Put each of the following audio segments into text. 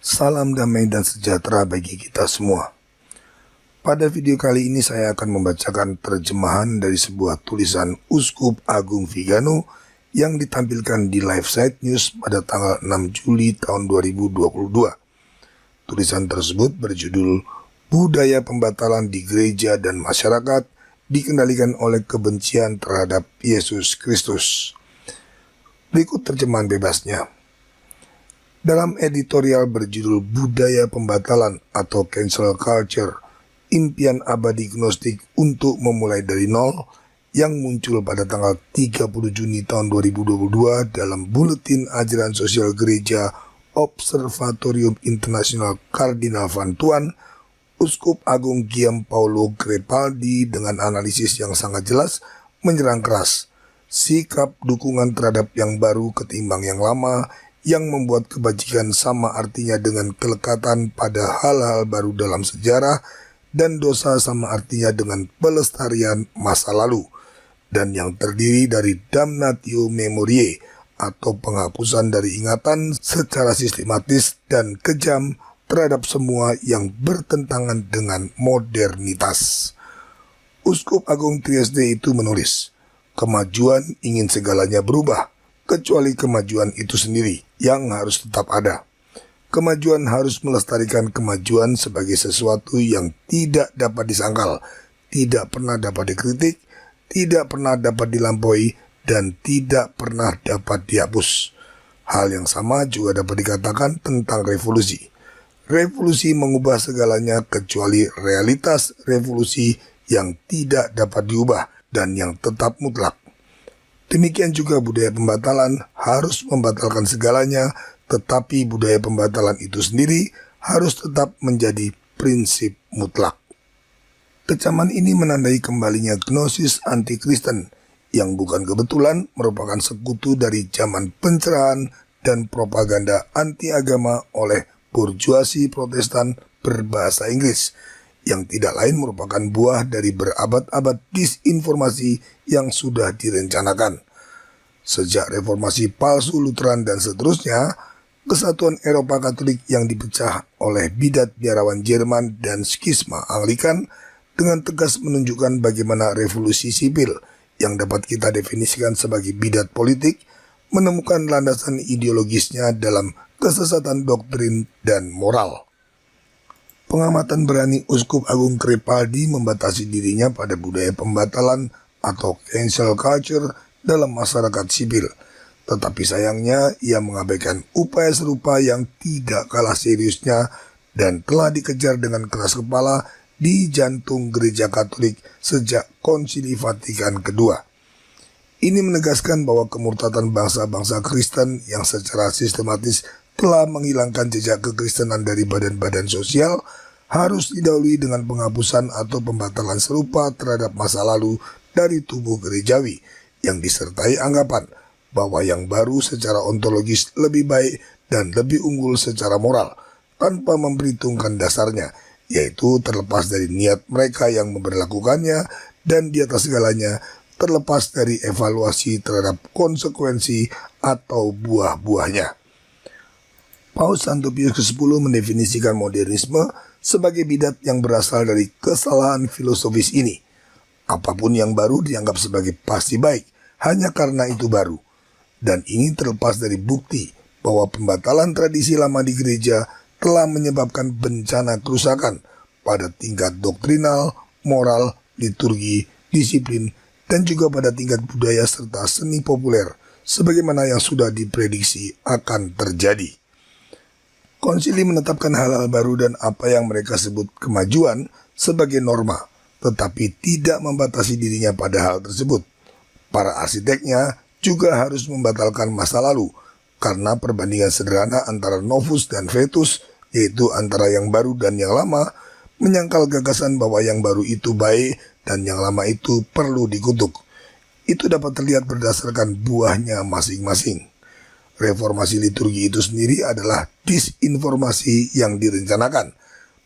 Salam damai dan sejahtera bagi kita semua. Pada video kali ini saya akan membacakan terjemahan dari sebuah tulisan Uskup Agung Vigano yang ditampilkan di Live Site News pada tanggal 6 Juli tahun 2022. Tulisan tersebut berjudul Budaya Pembatalan di Gereja dan Masyarakat dikendalikan oleh kebencian terhadap Yesus Kristus. Berikut terjemahan bebasnya. Dalam editorial berjudul Budaya Pembatalan atau Cancel Culture, impian abadi gnostik untuk memulai dari nol yang muncul pada tanggal 30 Juni tahun 2022 dalam Buletin Ajaran Sosial Gereja Observatorium Internasional Kardinal Van Tuan, Uskup Agung Giampaolo Crepaldi dengan analisis yang sangat jelas menyerang keras sikap dukungan terhadap yang baru ketimbang yang lama, yang membuat kebajikan sama artinya dengan kelekatan pada hal-hal baru dalam sejarah, dan dosa sama artinya dengan pelestarian masa lalu, dan yang terdiri dari damnatio memoriae atau penghapusan dari ingatan secara sistematis dan kejam terhadap semua yang bertentangan dengan modernitas. Uskup Agung Trieste itu menulis, kemajuan ingin segalanya berubah, kecuali kemajuan itu sendiri yang harus tetap ada. Kemajuan harus melestarikan kemajuan sebagai sesuatu yang tidak dapat disangkal, tidak pernah dapat dikritik, tidak pernah dapat dilampaui, dan tidak pernah dapat dihapus. Hal yang sama juga dapat dikatakan tentang revolusi. Revolusi mengubah segalanya kecuali realitas revolusi yang tidak dapat diubah dan yang tetap mutlak. Demikian juga budaya pembatalan harus membatalkan segalanya, tetapi budaya pembatalan itu sendiri harus tetap menjadi prinsip mutlak. Kecaman ini menandai kembalinya gnosis anti-Kristen, yang bukan kebetulan merupakan sekutu dari zaman pencerahan dan propaganda anti-agama oleh burjuasi Protestan berbahasa Inggris, yang tidak lain merupakan buah dari berabad-abad disinformasi yang sudah direncanakan. Sejak reformasi palsu Lutheran dan seterusnya, kesatuan Eropa Katolik yang dipecah oleh bidat biarawan Jerman dan skisma Anglikan dengan tegas menunjukkan bagaimana revolusi sipil yang dapat kita definisikan sebagai bidat politik menemukan landasan ideologisnya dalam kesesatan doktrin dan moral. Pengamatan berani Uskup Agung Crepaldi membatasi dirinya pada budaya pembatalan atau cancel culture dalam masyarakat sipil. Tetapi sayangnya ia mengabaikan upaya serupa yang tidak kalah seriusnya dan telah dikejar dengan keras kepala di jantung gereja Katolik sejak Konsili Vatikan II. Ini menegaskan bahwa kemurtadan bangsa-bangsa Kristen yang secara sistematis telah menghilangkan jejak kekristenan dari badan-badan sosial harus didahului dengan penghapusan atau pembatalan serupa terhadap masa lalu dari tubuh gerejawi yang disertai anggapan bahwa yang baru secara ontologis lebih baik dan lebih unggul secara moral tanpa memperhitungkan dasarnya, yaitu terlepas dari niat mereka yang memberlakukannya dan di atas segalanya terlepas dari evaluasi terhadap konsekuensi atau buah-buahnya. Paus Santo Pius X mendefinisikan modernisme sebagai bidat yang berasal dari kesalahan filosofis ini. Apapun yang baru dianggap sebagai pasti baik hanya karena itu baru. Dan ini terlepas dari bukti bahwa pembatalan tradisi lama di gereja telah menyebabkan bencana kerusakan pada tingkat doktrinal, moral, liturgi, disiplin, dan juga pada tingkat budaya serta seni populer, sebagaimana yang sudah diprediksi akan terjadi. Konsili menetapkan hal-hal baru dan apa yang mereka sebut kemajuan sebagai norma, tetapi tidak membatasi dirinya pada hal tersebut. Para arsiteknya juga harus membatalkan masa lalu, karena perbandingan sederhana antara novus dan vetus, yaitu antara yang baru dan yang lama, menyangkal gagasan bahwa yang baru itu baik dan yang lama itu perlu dikutuk. Itu dapat terlihat berdasarkan buahnya masing-masing. Reformasi liturgi itu sendiri adalah disinformasi yang direncanakan.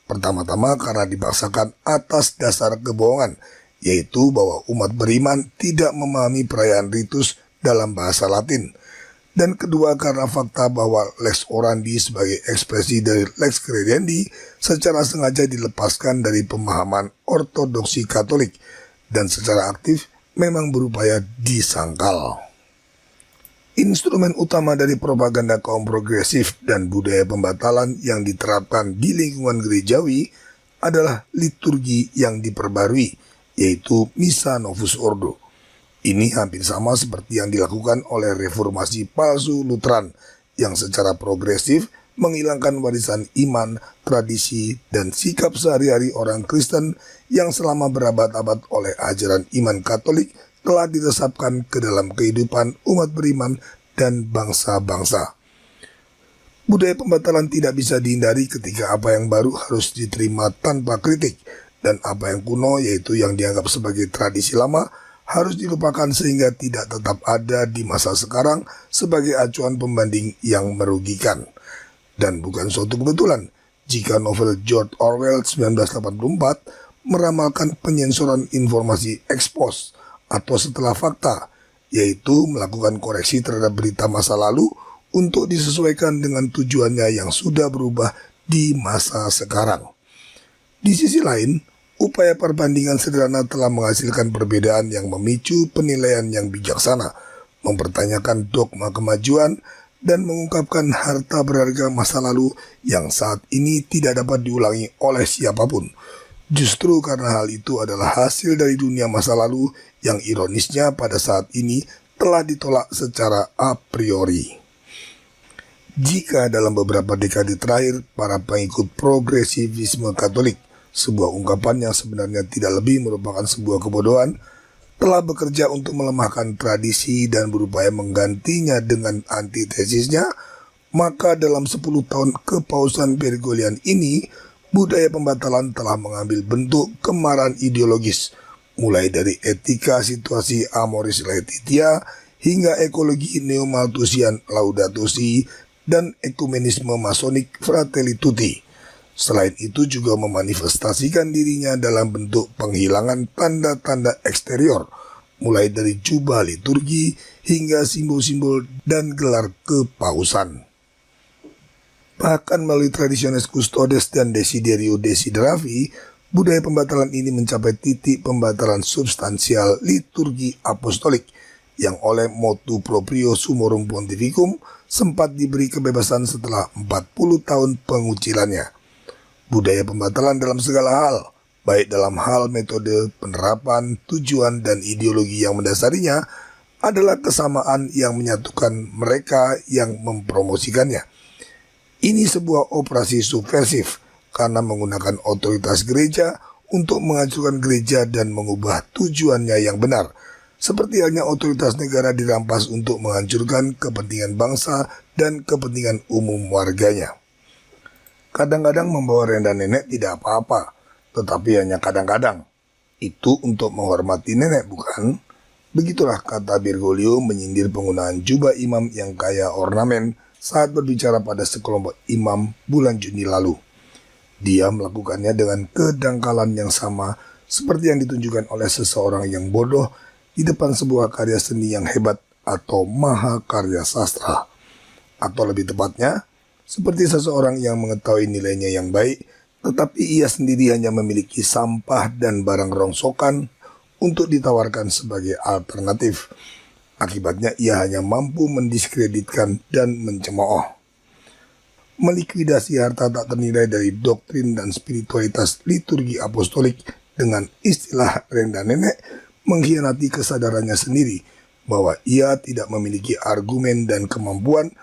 Pertama-tama karena dipaksakan atas dasar kebohongan, yaitu bahwa umat beriman tidak memahami perayaan ritus dalam bahasa Latin. Dan kedua, karena fakta bahwa lex orandi sebagai ekspresi dari lex credendi secara sengaja dilepaskan dari pemahaman ortodoksi Katolik dan secara aktif memang berupaya disangkal. Instrumen utama dari propaganda kaum progresif dan budaya pembatalan yang diterapkan di lingkungan gerejawi adalah liturgi yang diperbarui, yaitu Missa Novus Ordo. Ini hampir sama seperti yang dilakukan oleh reformasi palsu Lutheran yang secara progresif menghilangkan warisan iman, tradisi, dan sikap sehari-hari orang Kristen yang selama berabad-abad oleh ajaran iman Katolik telah diresapkan ke dalam kehidupan umat beriman dan bangsa-bangsa. Budaya pembatalan tidak bisa dihindari ketika apa yang baru harus diterima tanpa kritik, dan apa yang kuno, yaitu yang dianggap sebagai tradisi lama, harus dilupakan sehingga tidak tetap ada di masa sekarang sebagai acuan pembanding yang merugikan. Dan bukan suatu kebetulan jika novel George Orwell 1984 meramalkan penyensoran informasi ex post atau setelah fakta, yaitu melakukan koreksi terhadap berita masa lalu untuk disesuaikan dengan tujuannya yang sudah berubah di masa sekarang. Di sisi lain, upaya perbandingan sederhana telah menghasilkan perbedaan yang memicu penilaian yang bijaksana, mempertanyakan dogma kemajuan, dan mengungkapkan harta berharga masa lalu yang saat ini tidak dapat diulangi oleh siapapun. Justru karena hal itu adalah hasil dari dunia masa lalu yang ironisnya pada saat ini telah ditolak secara a priori. Jika dalam beberapa dekade terakhir para pengikut progresivisme Katolik, sebuah ungkapan yang sebenarnya tidak lebih merupakan sebuah kebodohan, telah bekerja untuk melemahkan tradisi dan berupaya menggantinya dengan antitesisnya, maka dalam 10 tahun kepausan Bergoglian ini, budaya pembatalan telah mengambil bentuk kemarahan ideologis, mulai dari etika situasi Amoris Laetitia hingga ekologi Neo-Malthusian Laudato Si dan ekumenisme Masonik Fratelli Tutti. Selain itu juga memanifestasikan dirinya dalam bentuk penghilangan tanda-tanda eksterior, mulai dari jubah liturgi hingga simbol-simbol dan gelar kepausan. Bahkan melalui Traditionis Custodes dan Desiderio Desideravi, budaya pembatalan ini mencapai titik pembatalan substansial liturgi apostolik yang oleh motu proprio Summorum Pontificum sempat diberi kebebasan setelah 40 tahun pengucilannya. Budaya pembatalan dalam segala hal, baik dalam hal metode, penerapan, tujuan, dan ideologi yang mendasarinya, adalah kesamaan yang menyatukan mereka yang mempromosikannya. Ini sebuah operasi subversif karena menggunakan otoritas gereja untuk menghancurkan gereja dan mengubah tujuannya yang benar, seperti halnya otoritas negara dirampas untuk menghancurkan kepentingan bangsa dan kepentingan umum warganya. Kadang-kadang membawa renda nenek tidak apa-apa, tetapi hanya kadang-kadang. Itu untuk menghormati nenek, bukan? Begitulah kata Bergoglio menyindir penggunaan jubah imam yang kaya ornamen saat berbicara pada sekelompok imam bulan Juni lalu. Dia melakukannya dengan kedangkalan yang sama seperti yang ditunjukkan oleh seseorang yang bodoh di depan sebuah karya seni yang hebat atau maha karya sastra. Atau lebih tepatnya, seperti seseorang yang mengetahui nilainya yang baik, tetapi ia sendiri hanya memiliki sampah dan barang rongsokan untuk ditawarkan sebagai alternatif. Akibatnya ia hanya mampu mendiskreditkan dan mencemooh. Melikuidasi harta tak ternilai dari doktrin dan spiritualitas liturgi apostolik dengan istilah renda nenek mengkhianati kesadarannya sendiri bahwa ia tidak memiliki argumen dan kemampuan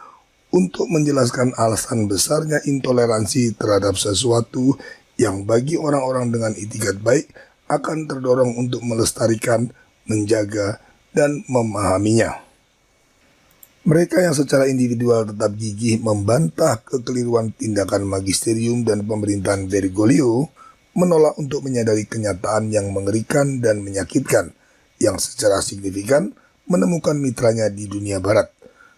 untuk menjelaskan alasan besarnya intoleransi terhadap sesuatu yang bagi orang-orang dengan itikat baik akan terdorong untuk melestarikan, menjaga, dan memahaminya. Mereka yang secara individual tetap gigih membantah kekeliruan tindakan magisterium dan pemerintahan Bergoglio, menolak untuk menyadari kenyataan yang mengerikan dan menyakitkan, yang secara signifikan menemukan mitranya di dunia barat.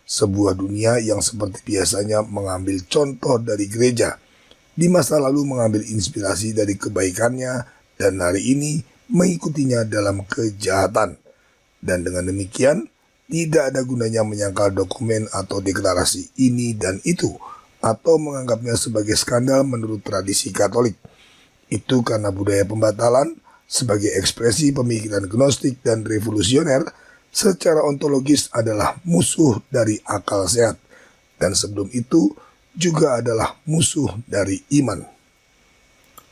Sebuah dunia yang seperti biasanya mengambil contoh dari gereja, di masa lalu mengambil inspirasi dari kebaikannya, dan hari ini mengikutinya dalam kejahatan. Dan dengan demikian, tidak ada gunanya menyangkal dokumen atau deklarasi ini dan itu, atau menganggapnya sebagai skandal menurut tradisi Katolik. Itu karena budaya pembatalan sebagai ekspresi pemikiran gnostik dan revolusioner secara ontologis adalah musuh dari akal sehat, dan sebelum itu juga adalah musuh dari iman.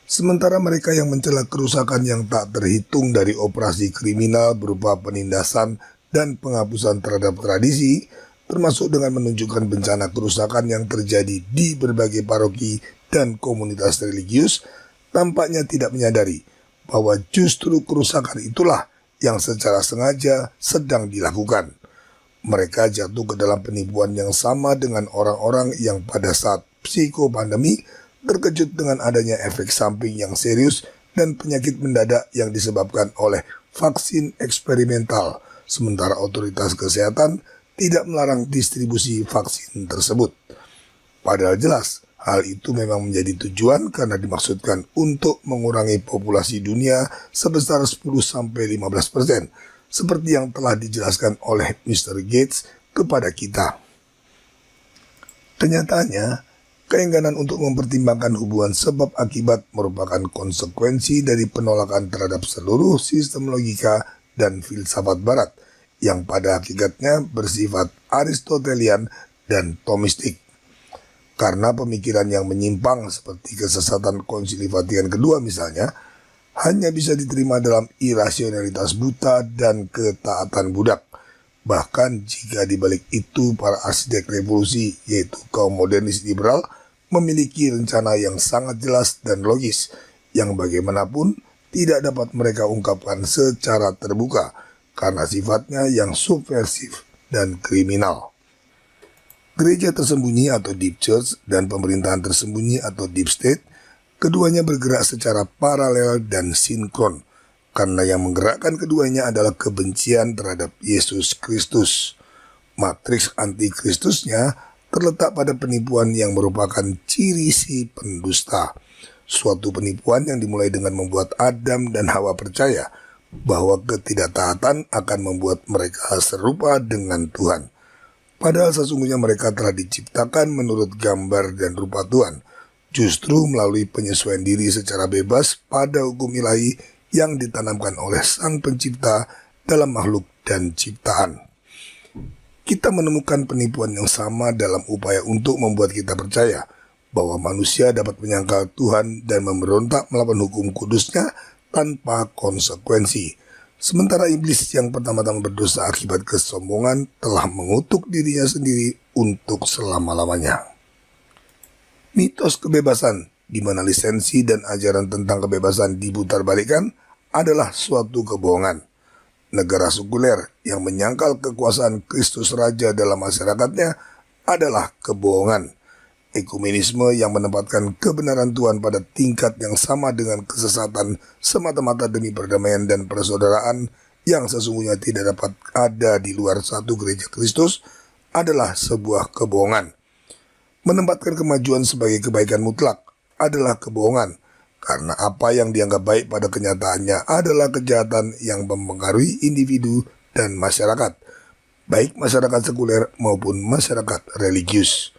Sementara mereka yang mencela kerusakan yang tak terhitung dari operasi kriminal berupa penindasan dan penghapusan terhadap tradisi, termasuk dengan menunjukkan bencana kerusakan yang terjadi di berbagai paroki dan komunitas religius, tampaknya tidak menyadari bahwa justru kerusakan itulah yang secara sengaja sedang dilakukan. Mereka jatuh ke dalam penipuan yang sama dengan orang-orang yang pada saat psikopandemi terkejut dengan adanya efek samping yang serius dan penyakit mendadak yang disebabkan oleh vaksin eksperimental, sementara otoritas kesehatan tidak melarang distribusi vaksin tersebut. Padahal jelas, hal itu memang menjadi tujuan karena dimaksudkan untuk mengurangi populasi dunia sebesar 10-15%, seperti yang telah dijelaskan oleh Mr. Gates kepada kita. Kenyataannya, keengganan untuk mempertimbangkan hubungan sebab akibat merupakan konsekuensi dari penolakan terhadap seluruh sistem logika dan filsafat barat yang pada hakikatnya bersifat Aristotelian dan Thomistik. Karena pemikiran yang menyimpang seperti kesesatan Konsili Vatikan II misalnya, hanya bisa diterima dalam irasionalitas buta dan ketaatan budak. Bahkan jika dibalik itu para arsitek revolusi, yaitu kaum modernis liberal, memiliki rencana yang sangat jelas dan logis, yang bagaimanapun tidak dapat mereka ungkapkan secara terbuka, karena sifatnya yang subversif dan kriminal. Gereja tersembunyi atau deep church dan pemerintahan tersembunyi atau deep state, keduanya bergerak secara paralel dan sinkron, karena yang menggerakkan keduanya adalah kebencian terhadap Yesus Kristus. Matriks antikristusnya terletak pada penipuan yang merupakan ciri si pendusta. Suatu penipuan yang dimulai dengan membuat Adam dan Hawa percaya bahwa ketidaktaatan akan membuat mereka serupa dengan Tuhan. Padahal sesungguhnya mereka telah diciptakan menurut gambar dan rupa Tuhan, justru melalui penyesuaian diri secara bebas pada hukum ilahi yang ditanamkan oleh Sang Pencipta dalam makhluk dan ciptaan. Kita menemukan penipuan yang sama dalam upaya untuk membuat kita percaya bahwa manusia dapat menyangkal Tuhan dan memberontak melawan hukum kudusnya tanpa konsekuensi. Sementara iblis yang pertama-tama berdosa akibat kesombongan telah mengutuk dirinya sendiri untuk selama-lamanya. Mitos kebebasan, di mana lisensi dan ajaran tentang kebebasan diputarbalikkan, adalah suatu kebohongan. Negara sekuler yang menyangkal kekuasaan Kristus Raja dalam masyarakatnya adalah kebohongan. Ekumenisme yang menempatkan kebenaran Tuhan pada tingkat yang sama dengan kesesatan semata-mata demi perdamaian dan persaudaraan yang sesungguhnya tidak dapat ada di luar satu gereja Kristus adalah sebuah kebohongan. Menempatkan kemajuan sebagai kebaikan mutlak adalah kebohongan, karena apa yang dianggap baik pada kenyataannya adalah kejahatan yang mempengaruhi individu dan masyarakat, baik masyarakat sekuler maupun masyarakat religius.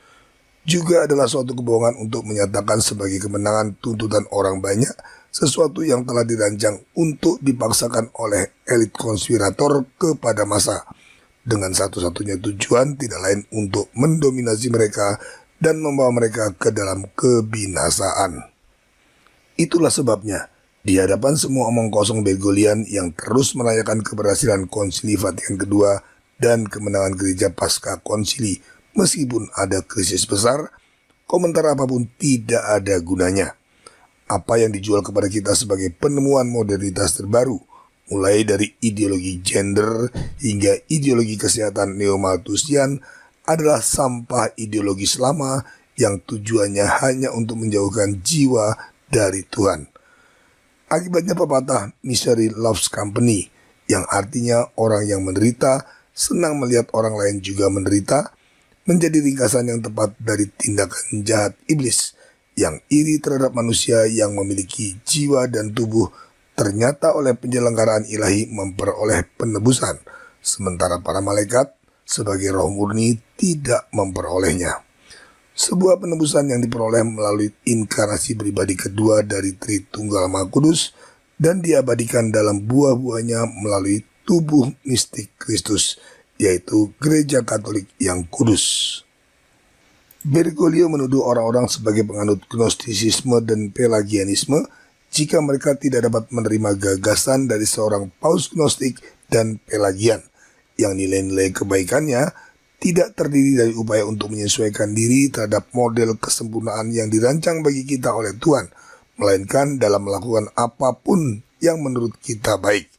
Juga adalah suatu kebohongan untuk menyatakan sebagai kemenangan tuntutan orang banyak sesuatu yang telah dirancang untuk dipaksakan oleh elit konspirator kepada massa, dengan satu-satunya tujuan tidak lain untuk mendominasi mereka dan membawa mereka ke dalam kebinasaan. Itulah sebabnya, di hadapan semua omong kosong Bergoglian yang terus merayakan keberhasilan Konsili Vatikan II dan kemenangan gereja pasca konsili, meskipun ada krisis besar, komentar apapun tidak ada gunanya. Apa yang dijual kepada kita sebagai penemuan modernitas terbaru, mulai dari ideologi gender hingga ideologi kesehatan neo-Malthusian, adalah sampah ideologis lama yang tujuannya hanya untuk menjauhkan jiwa dari Tuhan. Akibatnya pepatah Misery Loves Company, yang artinya orang yang menderita senang melihat orang lain juga menderita, menjadi ringkasan yang tepat dari tindakan jahat iblis yang iri terhadap manusia yang memiliki jiwa dan tubuh ternyata oleh penyelenggaraan ilahi memperoleh penebusan, sementara para malaikat sebagai roh murni tidak memperolehnya. Sebuah penebusan yang diperoleh melalui inkarnasi pribadi kedua dari Tritunggal Maha Kudus dan diabadikan dalam buah-buahnya melalui tubuh mistik Kristus, yaitu Gereja Katolik yang kudus. Bergoglio menuduh orang-orang sebagai penganut Gnostisisme dan Pelagianisme jika mereka tidak dapat menerima gagasan dari seorang paus Gnostik dan Pelagian, yang nilai-nilai kebaikannya tidak terdiri dari upaya untuk menyesuaikan diri terhadap model kesempurnaan yang dirancang bagi kita oleh Tuhan, melainkan dalam melakukan apapun yang menurut kita baik.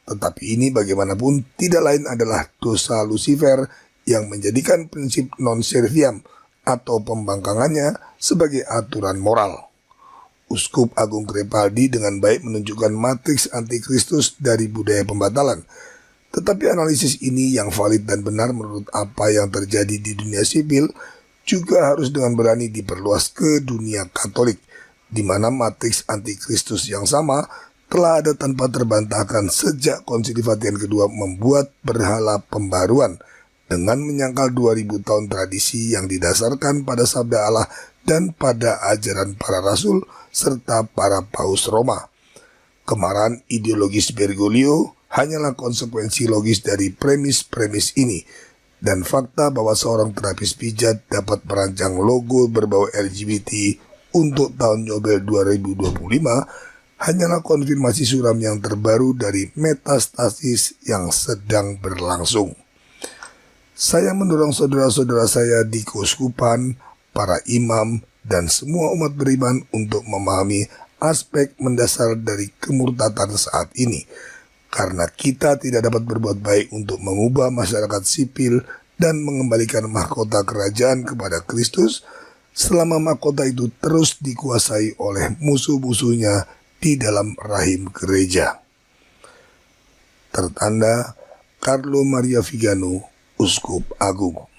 Tetapi ini bagaimanapun tidak lain adalah dosa Lucifer yang menjadikan prinsip non serviam atau pembangkangannya sebagai aturan moral. Uskup Agung Crepaldi dengan baik menunjukkan matriks antikristus dari budaya pembatalan. Tetapi analisis ini yang valid dan benar menurut apa yang terjadi di dunia sipil juga harus dengan berani diperluas ke dunia Katolik, di mana matriks antikristus yang sama telah ada tanpa terbantahkan sejak Konsili Vatikan II membuat berhala pembaruan dengan menyangkal 2000 tahun tradisi yang didasarkan pada sabda Allah dan pada ajaran para rasul serta para paus Roma. Kemarahan ideologis Bergoglio hanyalah konsekuensi logis dari premis-premis ini, dan fakta bahwa seorang terapis pijat dapat merancang logo berbau LGBT untuk tahun Yobel 2025 hanyalah konfirmasi suram yang terbaru dari metastasis yang sedang berlangsung. Saya mendorong saudara-saudara saya di keuskupan, para imam, dan semua umat beriman untuk memahami aspek mendasar dari kemurtatan saat ini, karena kita tidak dapat berbuat baik untuk mengubah masyarakat sipil dan mengembalikan mahkota kerajaan kepada Kristus selama mahkota itu terus dikuasai oleh musuh-musuhnya di dalam rahim gereja. Tertanda Carlo Maria Vigano, Uskup Agung.